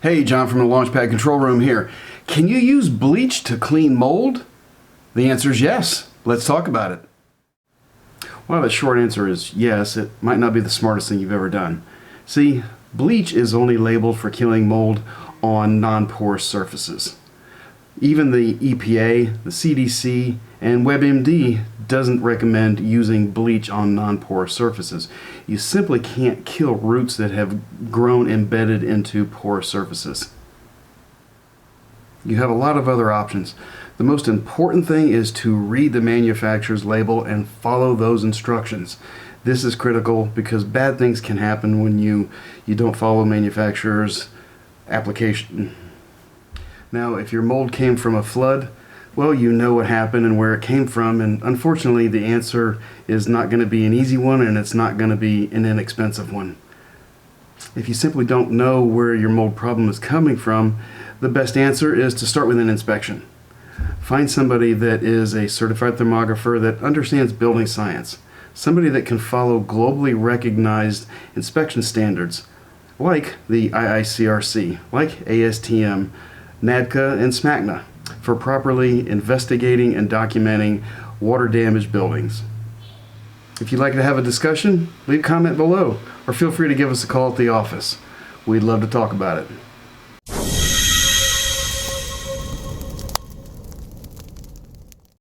Hey, John from the Launchpad control room here. Can you use bleach to clean mold? The answer is yes. Let's talk about it. Well, the short answer is yes. It might not be the smartest thing you've ever done. See, bleach is only labeled for killing mold on non-porous surfaces. Even the EPA, the CDC, and WebMD doesn't recommend using bleach on non-porous surfaces. You simply can't kill roots that have grown embedded into porous surfaces. You have a lot of other options. The most important thing is to read the manufacturer's label and follow those instructions. This is critical because bad things can happen when you don't follow manufacturer's application. Now, if your mold came from a flood, well, you know what happened and where it came from, and unfortunately the answer is not going to be an easy one, and it's not going to be an inexpensive one. If you simply don't know where your mold problem is coming from, the best answer is to start with an inspection. Find somebody that is a certified thermographer that understands building science, somebody that can follow globally recognized inspection standards like the IICRC, like ASTM, NADCA, and SMACNA, for properly investigating and documenting water damaged buildings. If you'd like to have a discussion, leave a comment below or feel free to give us a call at the office. We'd love to talk about it.